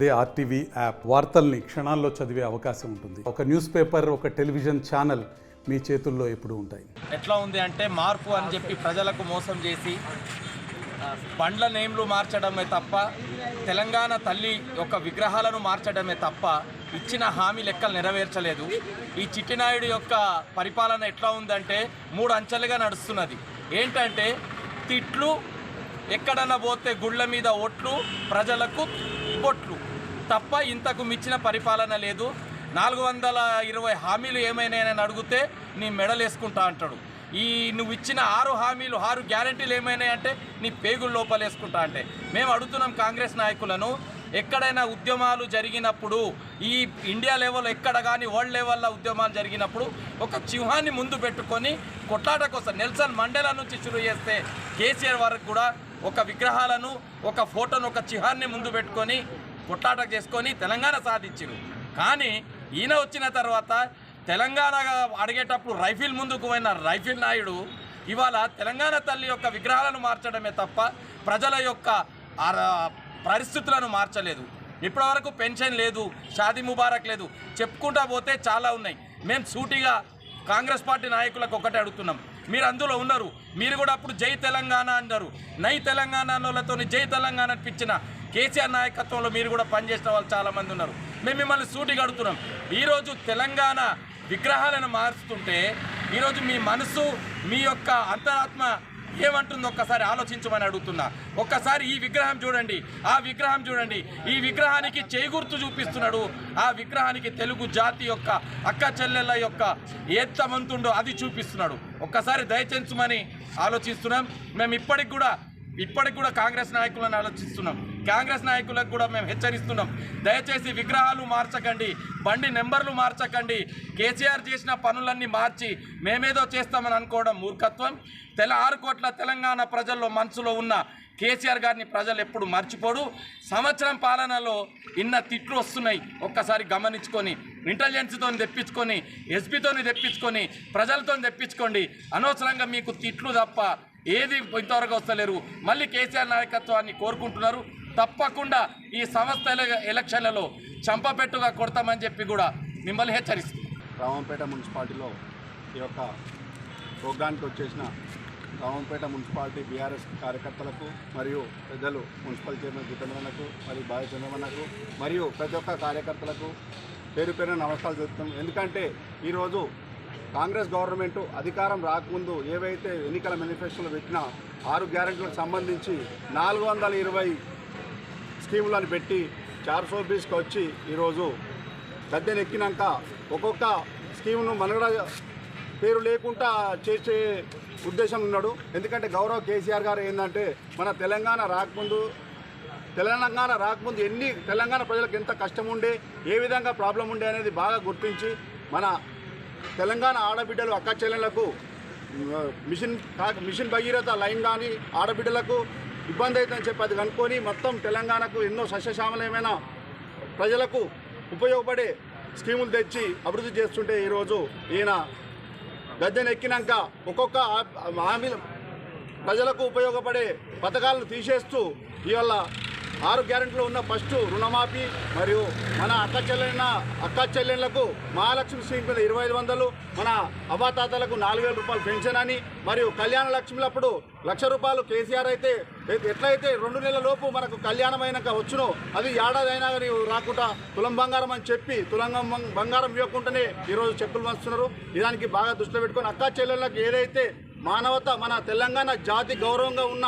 అదే RTV app వార్తల్ని క్షణాల్లో చదివే అవకాశం ఉంటుంది. ఒక న్యూస్ పేపర్, ఒక టెలివిజన్ ఛానల్ మీ చేతుల్లో ఎప్పుడూ ఉంటాయి. ఎట్లా ఉంది అంటే మార్పు అని చెప్పి ప్రజలకు మోసం చేసి బండ్ల నేమ్లు మార్చడమే తప్ప, తెలంగాణ తల్లి యొక్క విగ్రహాలను మార్చడమే తప్ప ఇచ్చిన హామీ లెక్కలు నెరవేర్చలేదు. ఈ చిట్టినాయుడు యొక్క పరిపాలన ఎట్లా ఉందంటే 3 అంచెలుగా నడుస్తున్నది. ఏంటంటే తిట్లు, ఎక్కడన్నా పోతే గుళ్ళ మీద ఓట్లు, ప్రజలకు బొట్లు తప్ప ఇంతకు మించిన పరిపాలన లేదు. 420 హామీలు ఏమైనాయని అడిగితే నీ మెడలు వేసుకుంటా అంటాడు. నువ్వు ఇచ్చిన 6 హామీలు 6 గ్యారెంటీలు ఏమైనాయంటే నీ పేగులు లోపలేసుకుంటా అంటే. మేము అడుగుతున్నాం కాంగ్రెస్ నాయకులను, ఎక్కడైనా ఉద్యమాలు జరిగినప్పుడు, ఈ ఇండియా లెవెల్ ఎక్కడ కానీ వరల్డ్ లెవెల్లో ఉద్యమాలు జరిగినప్పుడు ఒక చిహ్నాన్ని ముందు పెట్టుకొని కొట్లాట కోసం నెల్సన్ మండేలా నుంచి షురూ చేస్తే కేసీఆర్ వరకు కూడా ఒక విగ్రహాలను, ఒక ఫోటోను, ఒక చిహ్నాన్ని ముందు పెట్టుకొని కొట్లాట చేసుకొని తెలంగాణ సాధించారు. కానీ ఈయన వచ్చిన తర్వాత తెలంగాణ అడిగేటప్పుడు రైఫిల్ ముందుకు పోయిన రైఫిల్ నాయుడు ఇవాళ తెలంగాణ తల్లి యొక్క విగ్రహాలను మార్చడమే తప్ప ప్రజల యొక్క పరిస్థితులను మార్చలేదు. ఇప్పటివరకు పెన్షన్ లేదు, షాదీ ముబారక్ లేదు, చెప్పుకుంటా పోతే చాలా ఉన్నాయి. మేము సూటిగా కాంగ్రెస్ పార్టీ నాయకులకు ఒకటే అడుగుతున్నాం, మీరు అందులో ఉన్నారు, మీరు కూడా అప్పుడు జై తెలంగాణ అన్నారు. నై తెలంగాణలతో జై తెలంగాణ అనిపించిన కేసీఆర్ నాయకత్వంలో మీరు కూడా పనిచేసిన వాళ్ళు చాలామంది ఉన్నారు. మేము మిమ్మల్ని సూటిగా అడుగుతున్నాం, ఈరోజు తెలంగాణ విగ్రహాలను మారుస్తుంటే ఈరోజు మీ మనసు, మీ యొక్క అంతరాత్మ ఏమంటుందో ఒక్కసారి ఆలోచించమని అడుగుతున్నా. ఒక్కసారి ఈ విగ్రహం చూడండి, ఆ విగ్రహం చూడండి, ఈ విగ్రహానికి చేగుర్తు చూపిస్తున్నాడు. ఆ విగ్రహానికి తెలుగు జాతి యొక్క అక్క చెల్లెళ్ళ యొక్క ఎంతమంతుండో అది చూపిస్తున్నాడు. ఒక్కసారి దయచేంచమని ఆలోచిస్తున్నాం. మేము ఇప్పటికి కూడా కాంగ్రెస్ నాయకులను ఆలోచిస్తున్నాం. కాంగ్రెస్ నాయకులకు కూడా మేము హెచ్చరిస్తున్నాం, దయచేసి విగ్రహాలు మార్చకండి, బండి నెంబర్లు మార్చకండి. కేసీఆర్ చేసిన పనులన్నీ మార్చి మేమేదో చేస్తామని అనుకోవడం మూర్ఖత్వం. 6 కోట్ల తెలంగాణ ప్రజల్లో మనసులో ఉన్న కేసీఆర్ గారిని ప్రజలు ఎప్పుడు మర్చిపోడు. సంవత్సరం పాలనలో ఇన్న తిట్లు వస్తున్నాయి, ఒక్కసారి గమనించుకొని ఇంటెలిజెన్స్తో తెప్పించుకొని, ఎస్పీతోని తెప్పించుకొని, ప్రజలతో తెప్పించుకోండి. అనవసరంగా మీకు తిట్లు తప్ప ఏది ఇంతవరకు వస్తలేరు. మళ్ళీ కేసీఆర్ నాయకత్వాన్ని కోరుకుంటున్నారు. తప్పకుండా ఈ సంస్థ ఎలక్షన్లలో చంపపెట్టుగా కొడతామని చెప్పి కూడా మిమ్మల్ని హెచ్చరిస్తుంది. రామంపేట మున్సిపాలిటీలో ఈ యొక్క ప్రోగ్రాంకి వచ్చేసిన రామంపేట మున్సిపాలిటీ బీఆర్ఎస్ కార్యకర్తలకు మరియు పెద్దలు మున్సిపల్ చైర్మన్ జితేంద్రన్నకు మరియు బాయ చంద్రమన్నకు మరియు ప్రతి ఒక్క కార్యకర్తలకు పేరు పేరున నమస్కారాలు చెప్తున్నాం. ఎందుకంటే ఈరోజు కాంగ్రెస్ గవర్నమెంట్ అధికారం రాకముందు ఏవైతే ఎన్నికల మేనిఫెస్టోలో పెట్టిన 6 గ్యారెంటీలకు సంబంధించి 420 స్కీములను పెట్టి 420కి వచ్చి ఈరోజు గద్దెనెక్కినాక ఒక్కొక్క స్కీమును మనగడ పేరు లేకుండా చేసే ఉద్దేశం ఉన్నాడు. ఎందుకంటే గౌరవ కేసీఆర్ గారు ఏంటంటే మన తెలంగాణ రాకముందు ఎన్ని తెలంగాణ ప్రజలకు ఎంత కష్టం ఉండే, ఏ విధంగా ప్రాబ్లం ఉండే అనేది బాగా గుర్తించి మన తెలంగాణ ఆడబిడ్డలు అక్క చెల్లెళ్లకు మిషన్ భగీరథ లైన్ కానీ ఆడబిడ్డలకు ఇబ్బంది అవుతుందని చెప్పి అది కనుక్కొని మొత్తం తెలంగాణకు ఎన్నో సస్యశ్యామలమైన ప్రజలకు ఉపయోగపడే స్కీములు తెచ్చి అభివృద్ధి చేస్తుంటే ఈరోజు ఈయన గద్దెనెక్కినాక ఒక్కొక్క హామీ ప్రజలకు ఉపయోగపడే పథకాలను తీసేస్తూ ఇవాళ 6 గ్యారెంటీలో ఉన్న ఫస్ట్ రుణమాఫీ మరియు మన అక్క చెల్లెళ్లకు మహాలక్ష్మి స్కీమ్ కింద 2500, మన అవ్వాతాతలకు 4000 రూపాయలు పెన్షన్ అని, మరియు కళ్యాణ లక్ష్మిలప్పుడు 1,00,000 రూపాయలు కేసీఆర్ అయితే ఎట్లయితే 2 నెలల లోపు మనకు కళ్యాణం అయినాక వచ్చునో అది ఏడాది అయినా కానీ రాకుండా తులం బంగారం అని చెప్పి బంగారం ఇవ్వకుండానే ఈరోజు చెక్కులు పంచుతున్నారు. దానికి బాగా దృష్టిలో పెట్టుకొని అక్క చెల్లెళ్ళకి ఏదైతే మానవత, మన తెలంగాణ జాతి గౌరవంగా ఉన్న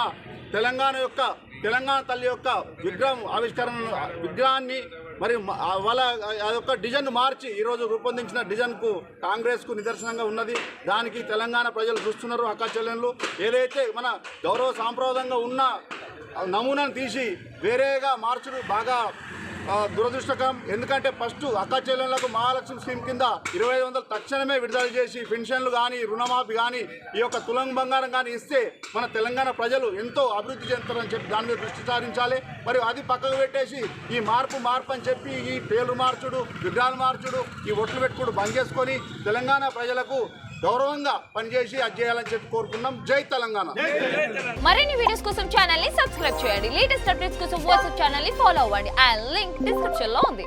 తెలంగాణ తల్లి యొక్క విగ్రహాన్ని మరి వాళ్ళ అదొక డిజైన్ మార్చి ఈరోజు రూపొందించిన డిజైన్కు కాంగ్రెస్కు నిదర్శనంగా ఉన్నది. దానికి తెలంగాణ ప్రజలు చూస్తున్నారు. అక్క చెల్లెళ్ళు ఏదైతే మన గౌరవ సాంప్రదాయంగా ఉన్న నమూనాను తీసి వేరేగా మార్చడం బాగా దురదృష్టకరం. ఎందుకంటే ఫస్ట్ అక్క చెల్లెళ్లకు మహాలక్ష్మి స్కీమ్ కింద 2500 తక్షణమే విడుదల చేసి పెన్షన్లు కానీ, రుణమాఫీ కానీ, ఈ యొక్క తులం బంగారం కానీ ఇస్తే మన తెలంగాణ ప్రజలు ఎంతో అభివృద్ధి చెందుతారని చెప్పి దాని మీద దృష్టి సారించాలి. మరియు అది పక్కకు పెట్టేసి ఈ మార్పు అని చెప్పి ఈ పేర్లు మార్చుడు, విగ్రహాలు మార్చుడు, ఈ ఒట్లు పెట్టుకుడు బంద్ చేసుకొని తెలంగాణ ప్రజలకు గౌరవంగా పనిచేసి అది చేయాలని చెప్పి కోరుకున్నాం. జై తెలంగాణ. మరిన్ని వీడియోస్ కోసం ఛానల్ ని సబ్స్క్రైబ్ చేయండి. లేటెస్ట్ అప్డేట్స్ కోసం వాట్సాప్ ఛానల్ ని ఫాలో అవ్వండి. ఆ లింక్ డిస్క్రిప్షన్ లో ఉంది.